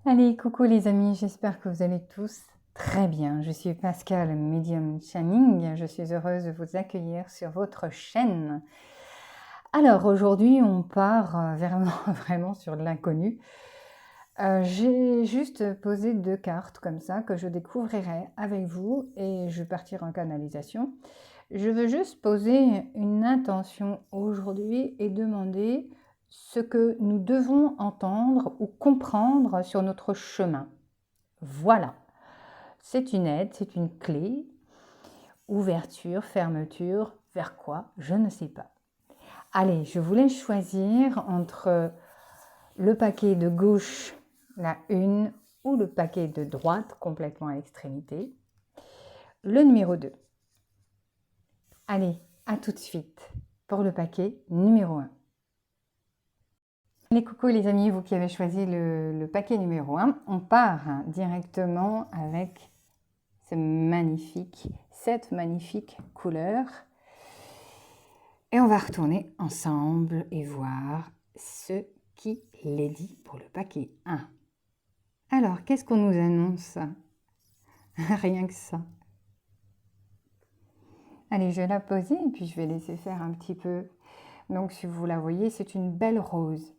Allez, coucou les amis, j'espère que vous allez tous très bien. Je suis Pascal, médium Channing. Je suis heureuse de vous accueillir sur votre chaîne. Alors aujourd'hui, on part vraiment sur de l'inconnu. J'ai juste posé 2 cartes comme ça que je découvrirai avec vous et je vais partir en canalisation. Je veux juste poser une intention aujourd'hui et demander ce que nous devons entendre ou comprendre sur notre chemin. Voilà, c'est une aide, c'est une clé. Ouverture, fermeture, vers quoi? Je ne sais pas. Allez, je voulais choisir entre le paquet de gauche, la 1, ou le paquet de droite, complètement à l'extrémité, le numéro 2. Allez, à tout de suite pour le paquet numéro 1. Les coucou les amis, vous qui avez choisi le paquet numéro 1, on part directement avec cette magnifique couleur. Et on va retourner ensemble et voir ce qui est dit pour le paquet 1. Alors, qu'est-ce qu'on nous annonce? Rien que ça. Allez, je vais la poser et puis je vais laisser faire un petit peu. Donc, si vous la voyez, c'est une belle rose.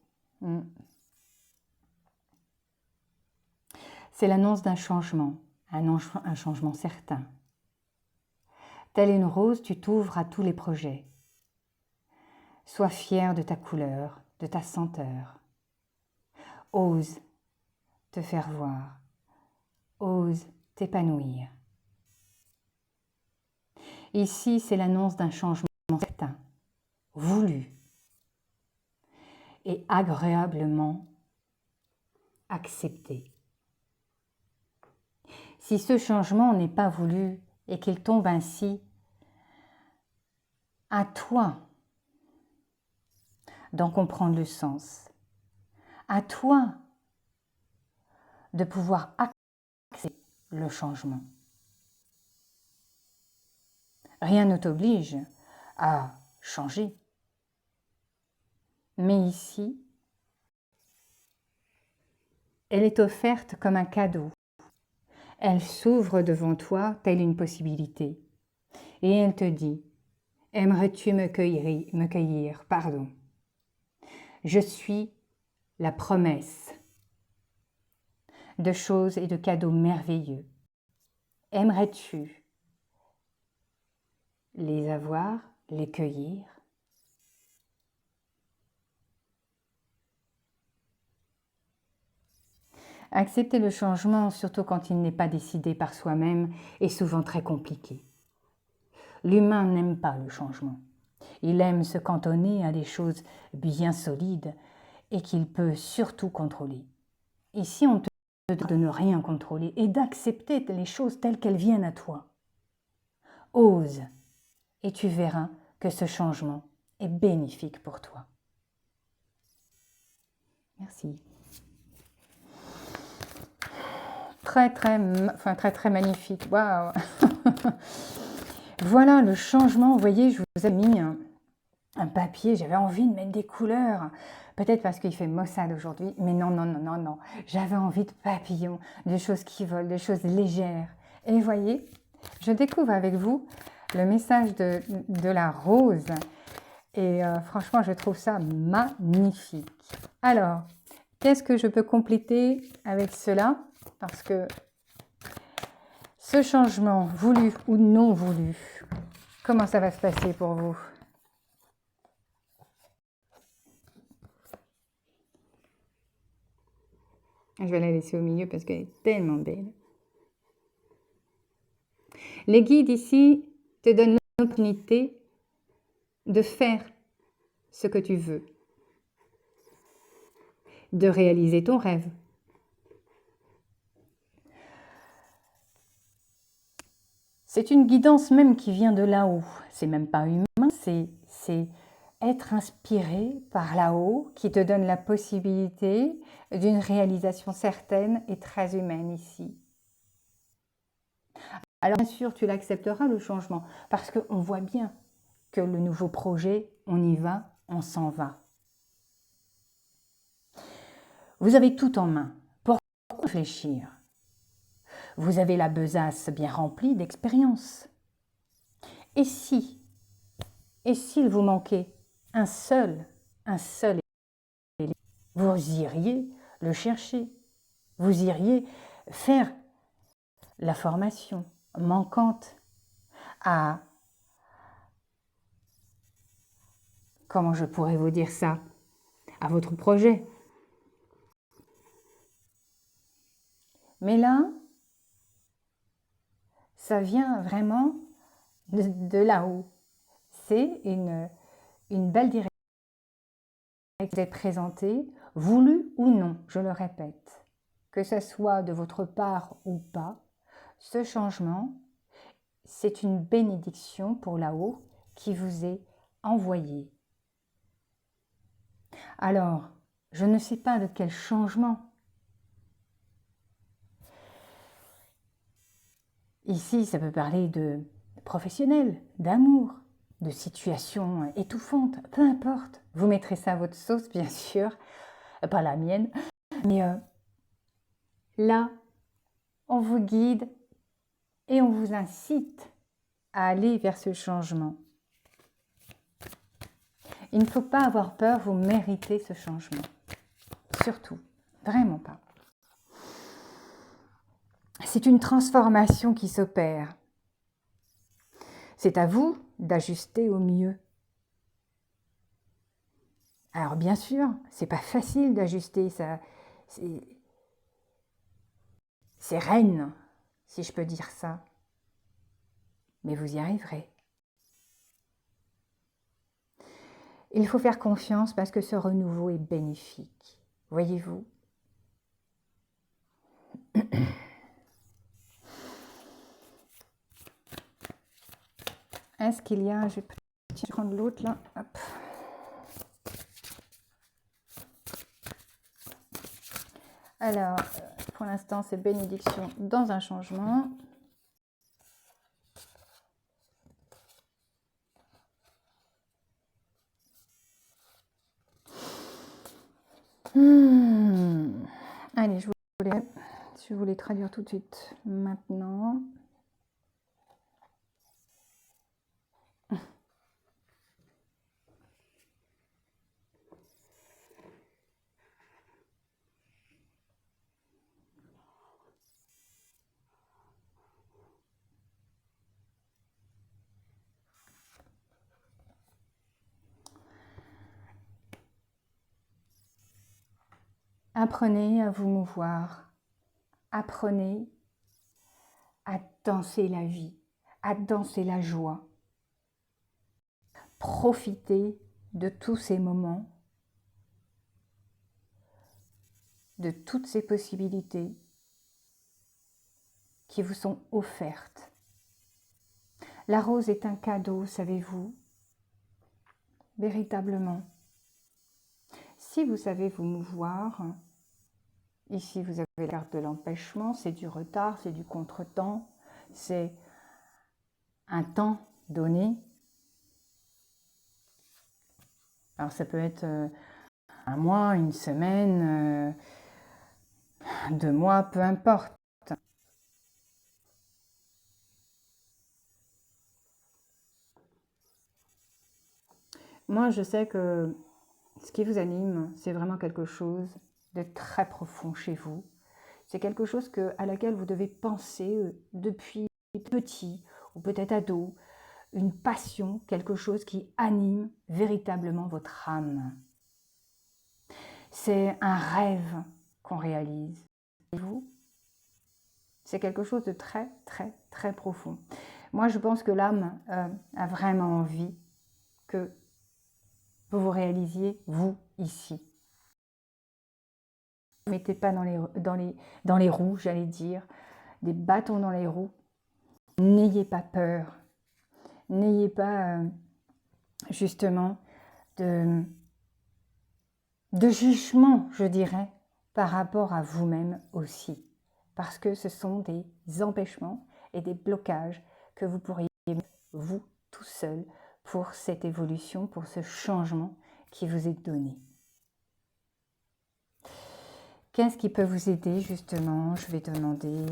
C'est l'annonce d'un changement, un changement certain. Telle une rose, tu t'ouvres à tous les projets. Sois fier de ta couleur, de ta senteur. Ose te faire voir. Ose t'épanouir. Ici, c'est l'annonce d'un changement certain, voulu et agréablement accepté. Si ce changement n'est pas voulu et qu'il tombe ainsi, à toi d'en comprendre le sens, à toi de pouvoir accepter le changement. Rien ne t'oblige à changer. Mais ici, elle est offerte comme un cadeau. Elle s'ouvre devant toi telle une possibilité. Et elle te dit, aimerais-tu me cueillir, pardon. Je suis la promesse de choses et de cadeaux merveilleux. Aimerais-tu les avoir, les cueillir? Accepter le changement, surtout quand il n'est pas décidé par soi-même, est souvent très compliqué. L'humain n'aime pas le changement. Il aime se cantonner à des choses bien solides et qu'il peut surtout contrôler. Ici, on te demande de ne rien contrôler et d'accepter les choses telles qu'elles viennent à toi. Ose et tu verras que ce changement est bénéfique pour toi. Merci. Très magnifique. Waouh. Voilà le changement. Vous voyez, je vous ai mis un papier. J'avais envie de mettre des couleurs. Peut-être parce qu'il fait maussade aujourd'hui. Mais non. J'avais envie de papillons, de choses qui volent, de choses légères. Et vous voyez, je découvre avec vous le message de la rose. Et franchement, je trouve ça magnifique. Alors, qu'est-ce que je peux compléter avec cela? Parce que ce changement, voulu ou non voulu, comment ça va se passer pour vous? Je vais la laisser au milieu parce qu'elle est tellement belle. Les guides ici te donnent l'opportunité de faire ce que tu veux, de réaliser ton rêve. C'est une guidance même qui vient de là-haut. C'est même pas humain, c'est être inspiré par là-haut qui te donne la possibilité d'une réalisation certaine et très humaine ici. Alors bien sûr, tu l'accepteras le changement parce qu'on voit bien que le nouveau projet, on y va, on s'en va. Vous avez tout en main. réfléchir. Vous avez la besace bien remplie d'expérience. Et s'il vous manquait un seul élément, vous iriez le chercher. Vous iriez faire la formation manquante à, comment je pourrais vous dire ça, à votre projet. Mais là, ça vient vraiment de là-haut. C'est une belle direction qui vous est présentée, voulue ou non, je le répète. Que ce soit de votre part ou pas, ce changement, c'est une bénédiction pour là-haut qui vous est envoyée. Alors, je ne sais pas de quel changement. Ici, ça peut parler de professionnel, d'amour, de situations étouffantes, peu importe. Vous mettrez ça à votre sauce, bien sûr, pas la mienne. Mais là, on vous guide et on vous incite à aller vers ce changement. Il ne faut pas avoir peur, vous méritez ce changement. Surtout, vraiment pas. C'est une transformation qui s'opère. C'est à vous d'ajuster au mieux. Alors bien sûr, c'est pas facile d'ajuster, ça, c'est reine, si je peux dire ça. Mais vous y arriverez. Il faut faire confiance parce que ce renouveau est bénéfique. Voyez-vous? Est-ce qu'il y a... Je vais prendre l'autre là. Hop. Alors, pour l'instant, c'est bénédiction dans un changement. Allez, je vous les traduire tout de suite maintenant. Apprenez à vous mouvoir. Apprenez à danser la vie, à danser la joie. Profitez de tous ces moments, de toutes ces possibilités qui vous sont offertes. La rose est un cadeau, savez-vous, véritablement. Si vous savez vous mouvoir, ici vous avez la carte de l'empêchement, c'est du retard, c'est du contretemps, c'est un temps donné. Alors ça peut être un mois, une semaine, 2 mois, peu importe. Moi, je sais que ce qui vous anime, c'est vraiment quelque chose de très profond chez vous. C'est quelque chose à laquelle vous devez penser depuis petit ou peut-être ado. Une passion, quelque chose qui anime véritablement votre âme. C'est un rêve qu'on réalise. Et vous, c'est quelque chose de très, très, très profond. Moi, je pense que l'âme a vraiment envie que vous réalisiez, vous, ici. Ne mettez pas dans les roues, j'allais dire, des bâtons dans les roues. N'ayez pas peur. N'ayez pas, justement, de jugement, je dirais, par rapport à vous-même aussi. Parce que ce sont des empêchements et des blocages que vous pourriez mettre, vous, tout seul, pour cette évolution, pour ce changement qui vous est donné. Qu'est-ce qui peut vous aider justement? Je vais demander...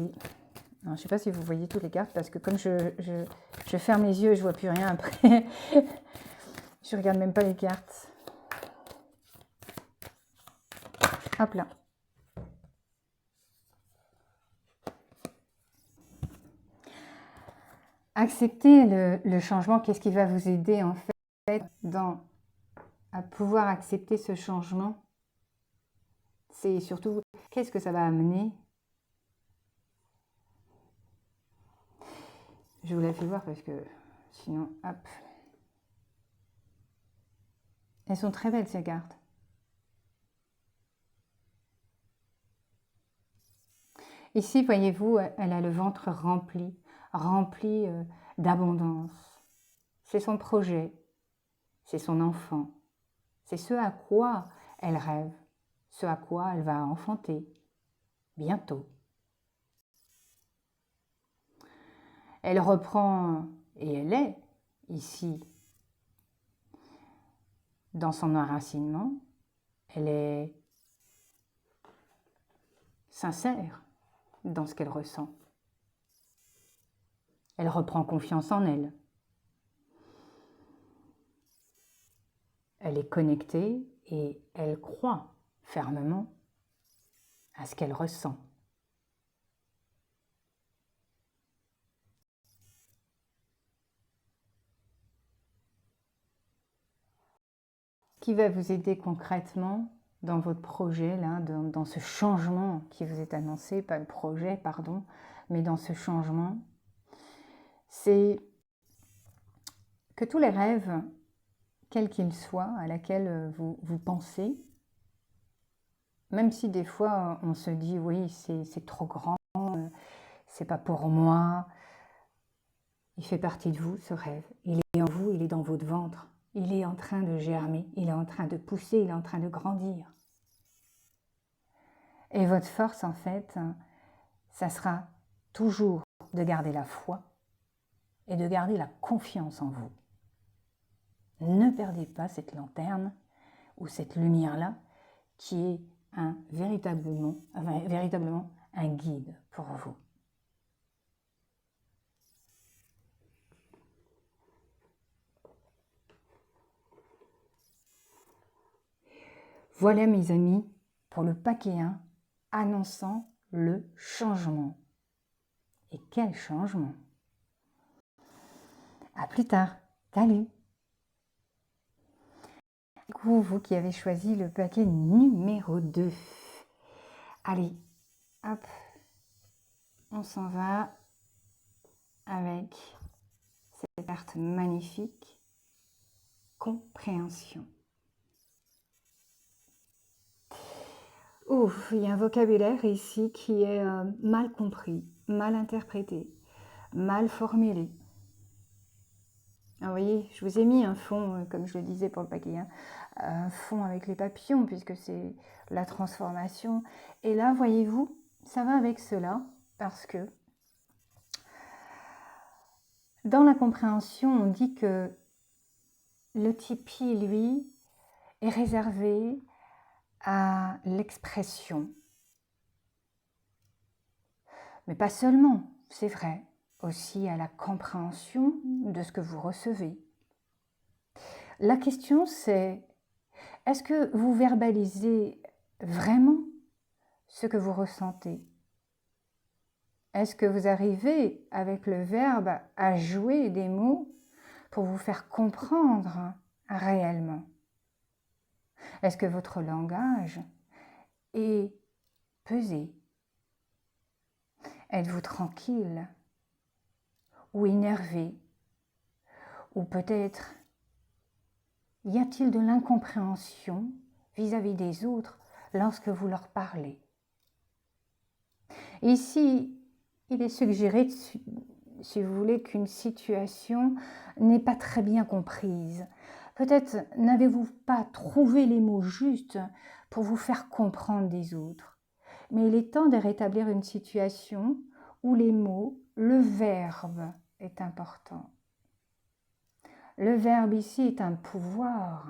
Non, je ne sais pas si vous voyez toutes les cartes parce que comme je ferme les yeux et je ne vois plus rien après, je ne regarde même pas les cartes. Hop là. Accepter le changement, qu'est-ce qui va vous aider en fait à pouvoir accepter ce changement? C'est surtout, qu'est-ce que ça va amener? Je vous la fais voir parce que sinon, hop. Elles sont très belles ces cartes. Ici, voyez-vous, elle a le ventre rempli d'abondance. C'est son projet, c'est son enfant, c'est ce à quoi elle rêve, ce à quoi elle va enfanter bientôt. Elle reprend, et elle est ici, dans son enracinement, elle est sincère dans ce qu'elle ressent. Elle reprend confiance en elle. Elle est connectée et elle croit fermement à ce qu'elle ressent. Qui va vous aider concrètement dans votre projet, là, dans ce changement qui vous est annoncé, pas le projet, pardon, mais dans ce changement, c'est que tous les rêves, quels qu'ils soient, à laquelle vous pensez, même si des fois on se dit oui, c'est trop grand, c'est pas pour moi, il fait partie de vous ce rêve, il est en vous, il est dans votre ventre. Il est en train de germer, il est en train de pousser, il est en train de grandir. Et votre force, en fait, ça sera toujours de garder la foi et de garder la confiance en vous. Ne perdez pas cette lanterne ou cette lumière-là qui est véritablement un guide pour vous. Voilà mes amis, pour le paquet 1, annonçant le changement. Et quel changement! À plus tard, salut! Du coup, vous qui avez choisi le paquet numéro 2. Allez, hop, on s'en va avec cette carte magnifique, compréhension. Ouf, il y a un vocabulaire ici qui est mal compris, mal interprété, mal formulé. Ah, vous voyez, je vous ai mis un fond, comme je le disais pour le paquet, hein, un fond avec les papillons, puisque c'est la transformation. Et là, voyez-vous, ça va avec cela, parce que dans la compréhension, on dit que le tipi, lui, est réservé à l'expression. Mais pas seulement, c'est vrai, aussi à la compréhension de ce que vous recevez. La question c'est, est-ce que vous verbalisez vraiment ce que vous ressentez? Est-ce que vous arrivez avec le verbe à jouer des mots pour vous faire comprendre réellement? Est-ce que votre langage est pesé? Êtes-vous tranquille ou énervé? Ou peut-être y a-t-il de l'incompréhension vis-à-vis des autres lorsque vous leur parlez? Ici, il est suggéré, si vous voulez, qu'une situation n'est pas très bien comprise. Peut-être n'avez-vous pas trouvé les mots justes pour vous faire comprendre des autres. Mais il est temps de rétablir une situation où les mots, le verbe est important. Le verbe ici est un pouvoir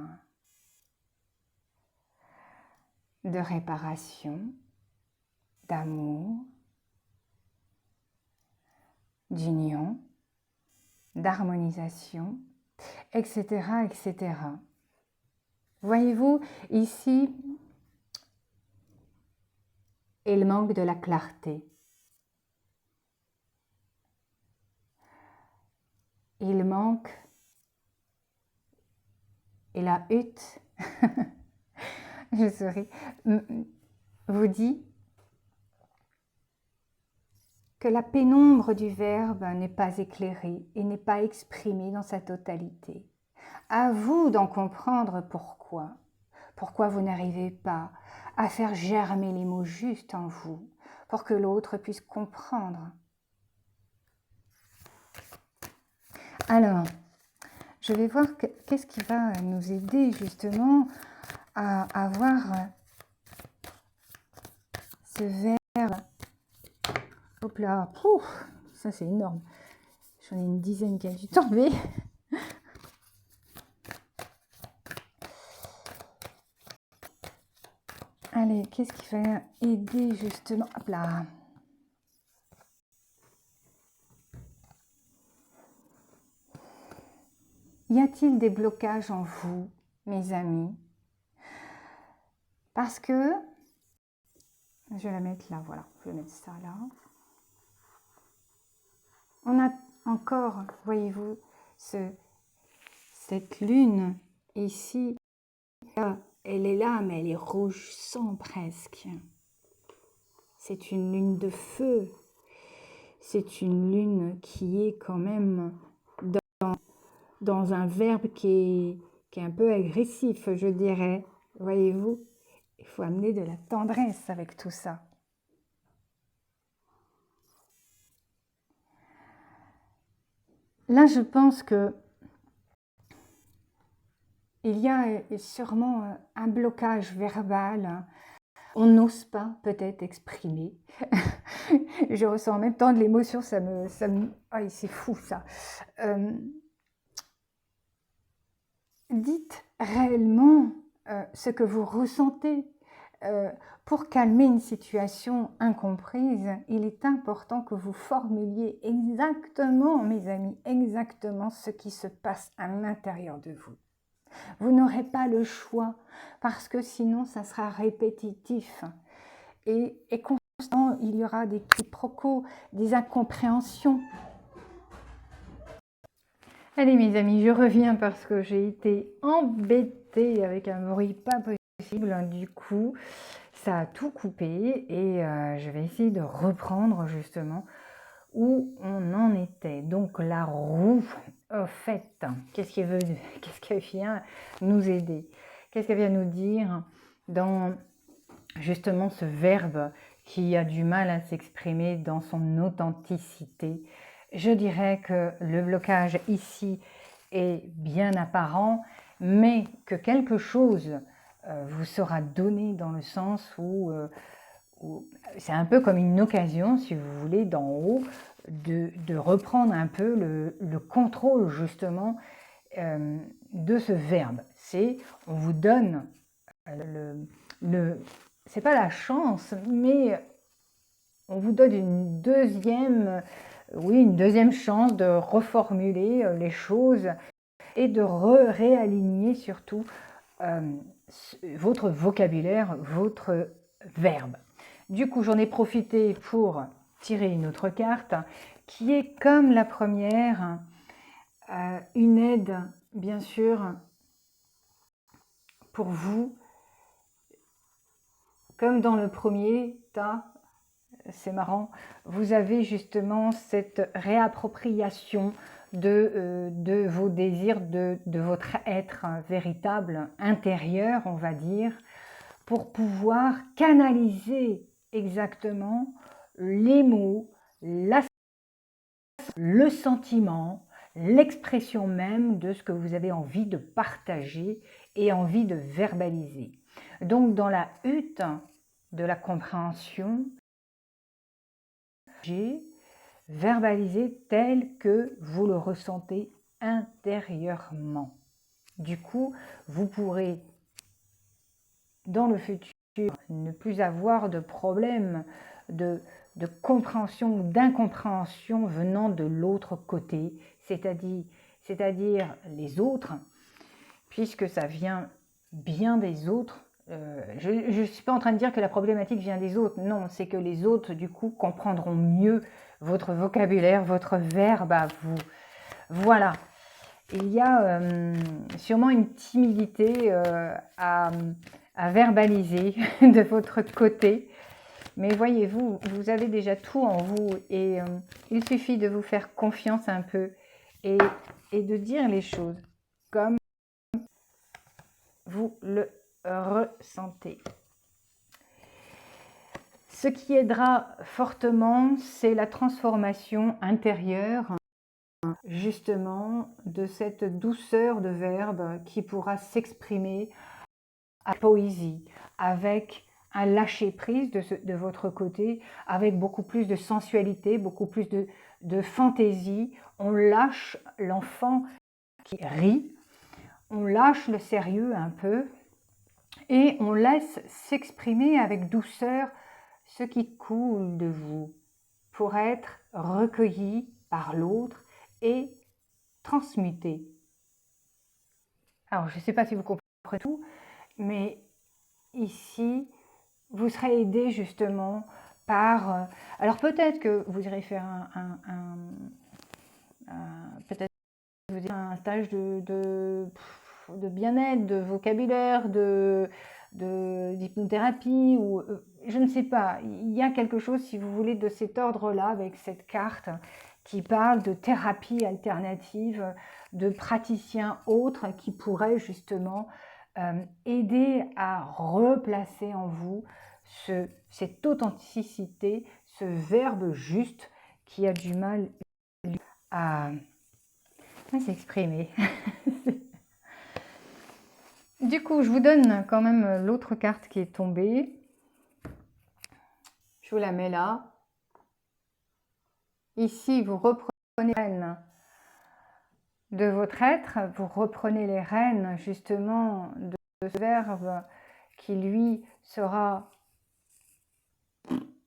de réparation, d'amour, d'union, d'harmonisation, etc., etc. Voyez-vous, ici, il manque de la clarté. Il manque, et la hutte, je souris, vous dit que la pénombre du verbe n'est pas éclairée et n'est pas exprimée dans sa totalité. À vous d'en comprendre pourquoi. Pourquoi vous n'arrivez pas à faire germer les mots justes en vous pour que l'autre puisse comprendre. Alors, je vais voir qu'est-ce qui va nous aider justement à avoir ce verbe. Hop là, pouf, ça c'est énorme. J'en ai une dizaine qui a dû tomber. Allez, qu'est-ce qui va aider justement? Hop là. Y a-t-il des blocages en vous, mes amis? Parce que, je vais la mettre là, voilà, je vais mettre ça là. On a encore, voyez-vous, cette lune ici, elle est là, mais elle est rouge sang presque. C'est une lune de feu. C'est une lune qui est quand même dans un verbe qui est un peu agressif, je dirais. Voyez-vous, il faut amener de la tendresse avec tout ça. Là, je pense que il y a sûrement un blocage verbal. On n'ose pas peut-être exprimer. Je ressens en même temps de l'émotion, ça me... Ah, c'est fou ça. Dites réellement ce que vous ressentez. Pour calmer une situation incomprise, il est important que vous formuliez exactement, mes amis, exactement ce qui se passe à l'intérieur de vous. Vous n'aurez pas le choix, parce que sinon, ça sera répétitif. Et constant, il y aura des quiproquos, des incompréhensions. Allez, mes amis, je reviens parce que j'ai été embêtée avec un bruit pas possible. Du coup, ça a tout coupé et je vais essayer de reprendre justement où on en était. Donc, la roue, au fait, qu'est-ce qu'elle vient nous aider? Qu'est-ce qu'elle vient nous dire dans justement ce verbe qui a du mal à s'exprimer dans son authenticité? Je dirais que le blocage ici est bien apparent, mais que quelque chose vous sera donné dans le sens où c'est un peu comme une occasion, si vous voulez, d'en haut, de reprendre un peu le contrôle justement de ce verbe. C'est, on vous donne c'est pas la chance, mais on vous donne une deuxième chance de reformuler les choses et de réaligner surtout votre vocabulaire, votre verbe. Du coup, j'en ai profité pour tirer une autre carte qui est comme la première, une aide, bien sûr, pour vous. Comme dans le premier tas, c'est marrant, vous avez justement cette réappropriation de vos désirs, de votre être véritable, intérieur, on va dire, pour pouvoir canaliser exactement les mots, le sentiment, l'expression même de ce que vous avez envie de partager et envie de verbaliser. Donc dans la hutte de la compréhension, j'ai verbalisé tel que vous le ressentez intérieurement. Du coup, vous pourrez dans le futur ne plus avoir de problème de compréhension ou d'incompréhension venant de l'autre côté, c'est-à-dire les autres, puisque ça vient bien des autres. Je ne suis pas en train de dire que la problématique vient des autres, non, c'est que les autres, du coup, comprendront mieux votre vocabulaire, votre verbe à vous. Voilà. Il y a sûrement une timidité à verbaliser de votre côté, mais voyez-vous, vous avez déjà tout en vous et il suffit de vous faire confiance un peu et de dire les choses comme vous le ressentez. Ce qui aidera fortement, c'est la transformation intérieure, justement, de cette douceur de verbe qui pourra s'exprimer à la poésie, avec un lâcher-prise de votre côté, avec beaucoup plus de sensualité, beaucoup plus de fantaisie. On lâche l'enfant qui rit, on lâche le sérieux un peu et on laisse s'exprimer avec douceur ce qui coule de vous pour être recueilli par l'autre et transmuté. Alors, je ne sais pas si vous comprenez tout, mais ici, vous serez aidé justement par... alors peut-être que vous irez faire peut-être un stage de bien-être, de vocabulaire, d'hypnothérapie, ou je ne sais pas. Il y a quelque chose, si vous voulez, de cet ordre-là, avec cette carte qui parle de thérapie alternative, de praticiens autres qui pourraient justement aider à replacer en vous cette authenticité, ce verbe juste qui a du mal à s'exprimer. Du coup, je vous donne quand même l'autre carte qui est tombée. Je vous la mets là. Ici, vous reprenez les rênes de votre être, vous reprenez les rênes justement de ce verbe qui lui sera,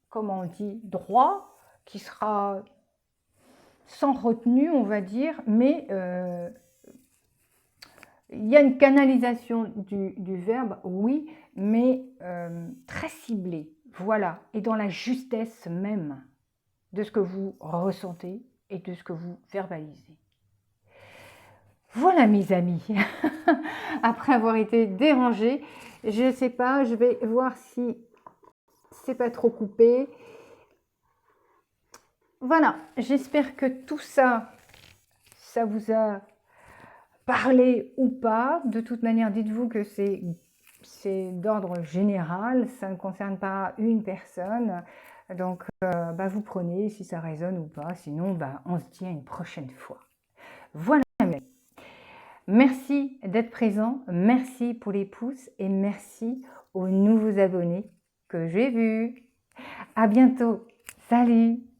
comment on dit, droit, qui sera sans retenue, on va dire, mais il y a une canalisation du verbe, oui, mais très ciblée, voilà, et dans la justesse même de ce que vous ressentez et de ce que vous verbalisez. Voilà mes amis, après avoir été dérangée, je ne sais pas, je vais voir si c'est pas trop coupé. Voilà, j'espère que tout ça, ça vous a parlé ou pas. De toute manière, dites-vous que c'est d'ordre général, ça ne concerne pas une personne. Donc, vous prenez si ça résonne ou pas. Sinon, on se dit à une prochaine fois. Voilà. Merci d'être présent. Merci pour les pouces et merci aux nouveaux abonnés que j'ai vus. À bientôt. Salut!